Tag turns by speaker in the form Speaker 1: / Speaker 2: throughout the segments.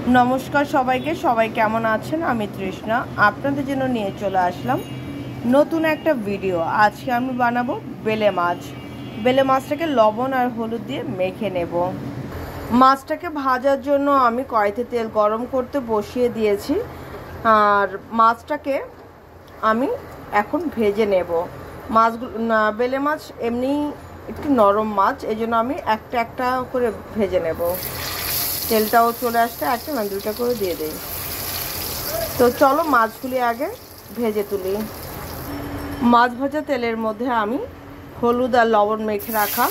Speaker 1: নমস্কার সবাইকে, সবাই কেমন আছেন? আমি তৃষ্ণা আপনাদের জন্য নিয়ে চলে আসলাম নতুন একটা ভিডিও। আজকে আমি বানাবো বেলে মাছ। বেলে মাছটাকে লবণ আর হলুদ দিয়ে মেখে নেব। মাছটাকে ভাজার জন্য আমি কড়াইতে তেল গরম করতে বসিয়ে দিয়েছি, আর মাছটাকে আমি এখন ভেজে নেব। মাছগুলো বেলে মাছ এমনি একটু নরম মাছ, এই জন্য আমি একটা একটা করে ভেজে নেব। তেলটাও চলে আসতে একটা না দুটা করে দিয়ে দিই। তো চলো মাছগুলি আগে ভেজে তুলি। মাছ ভাজা তেলের মধ্যে আমি হলুদ আর লবণ মেখে রাখা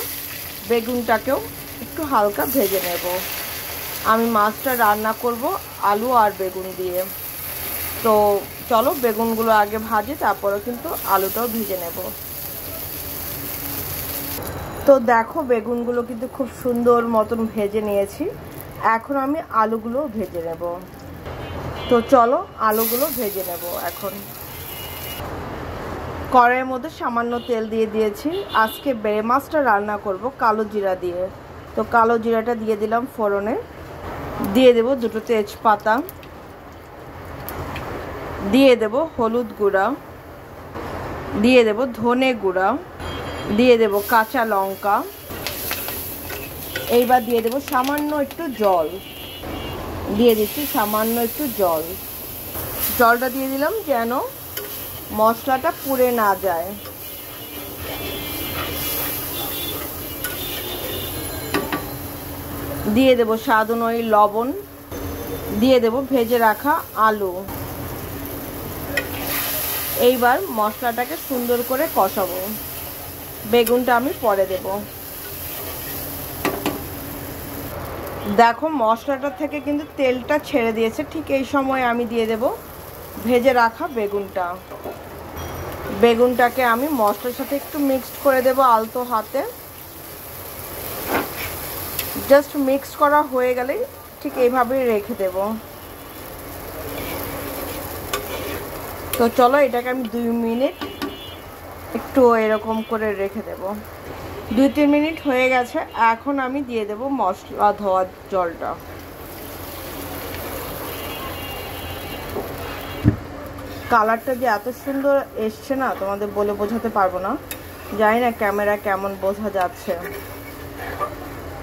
Speaker 1: বেগুনটাকেও একটু হালকা ভেজে নেব। আমি মাছটা রান্না করব আলু আর বেগুন দিয়ে। তো চলো বেগুনগুলো আগে ভাজি, তারপরে কিন্তু আলুটাও ভেজে নেব। তো দেখো বেগুনগুলো কিন্তু খুব সুন্দর মতন ভেজে নিয়েছি। এখন আমি আলুগুলো ভেজে নেব। তো চলো আলুগুলো ভেজে নেব। এখন কড়াইয়ের মধ্যে সামান্য তেল দিয়ে দিয়েছি। আজকে বেলে মাছটা রান্না করব কালো জিরা দিয়ে। তো কালো জিরাটা দিয়ে দিলাম ফোড়নে। দিয়ে দেব দুটো তেজপাতা, দিয়ে দেব হলুদ গুঁড়া, দিয়ে দেব ধনে গুঁড়া, দিয়ে দেব কাঁচা লঙ্কা। এইবার দিয়ে দেব সামান্য একটু জল। দিয়ে দিচ্ছি সামান্য একটু জল। জলটা দিয়ে দিলাম যেন মশলাটা পুড়ে না যায়। দিয়ে দেব স্বাদ অনুযায়ী লবণ, দিয়ে দেব ভেজে রাখা আলু। এইবার মশলাটাকে সুন্দর করে কষাবো। বেগুনটা আমি পরে দেব। দেখো মশলাটা থেকে কিন্তু তেলটা ছেড়ে দিয়েছে। ঠিক এই সময় আমি দিয়ে দেব ভেজে রাখা বেগুনটা। বেগুনটাকে আমি মশলার সাথে একটু মিক্সড করে দেব আলতো হাতে। জাস্ট মিক্স করা হয়ে গেলেই ঠিক এইভাবেই রেখে দেব। তো চলো এটাকে আমি 2 মিনিট একটু এরকম করে রেখে দেব। 2-3 মিনিট হয়ে গেছে। এখন আমি দিয়ে দেব মশলা ধোয়ার জলটা। কালারটা যে এত সুন্দর এসছে না, তোমাদের বলে বোঝাতে পারবো না। জানি না ক্যামেরা কেমন বোঝা যাচ্ছে।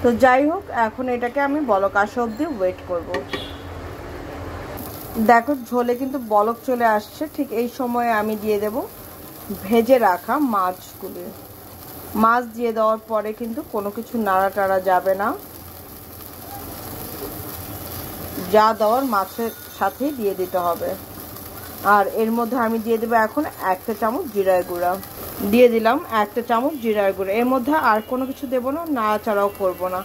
Speaker 1: তো যাই হোক, এখন এটাকে আমি বলক আসা অবধি ওয়েট করব। দেখো ঝোলে কিন্তু বলক চলে আসছে। ঠিক এই সময়ে আমি দিয়ে দেব ভেজে রাখা মাছগুলি। মাছ দিয়ে দেওয়ার পরে কিন্তু কোনো কিছু নাড়াটাড়া যাবে না। যা দেওয়ার মাছের সাথেই দিয়ে দিতে হবে। আর এর মধ্যে আমি দিয়ে দেবো এখন 1 চামচ জিরার গুঁড়া। দিয়ে দিলাম 1 চামচ জিরার গুঁড়া। এর মধ্যে আর কোনো কিছু দেবো না, নাড়াচাড়াও করবো না।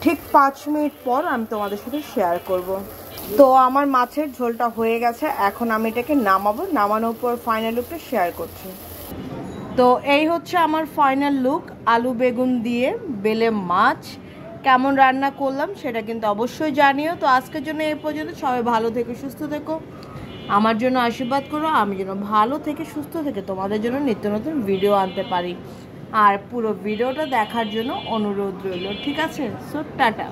Speaker 1: ঠিক 5 মিনিট পর আমি তোমাদের সাথে শেয়ার করব। তো আমার মাছের ঝোলটা হয়ে গেছে। এখন আমি এটাকে নামাবো। নামানোর পর ফাইনাল লুকটা শেয়ার করছি। তো এই হচ্ছে আমার ফাইনাল লুক আলু বেগুন দিয়ে বেলে মাছ। কেমন রান্না করলাম সেটা কিন্তু অবশ্যই জানিও। তো আজকের জন্য এই পর্যন্ত। সবাই ভালো থেকো, সুস্থ থেকো, আমার জন্য আশীর্বাদ করো। আমি যেন ভালো থেকে সুস্থ থেকে তোমাদের জন্য নিত্য নতুন ভিডিও আনতে পারি। আর পুরো ভিডিওটা দেখার জন্য অনুরোধ রইল। ঠিক আছে? So tata.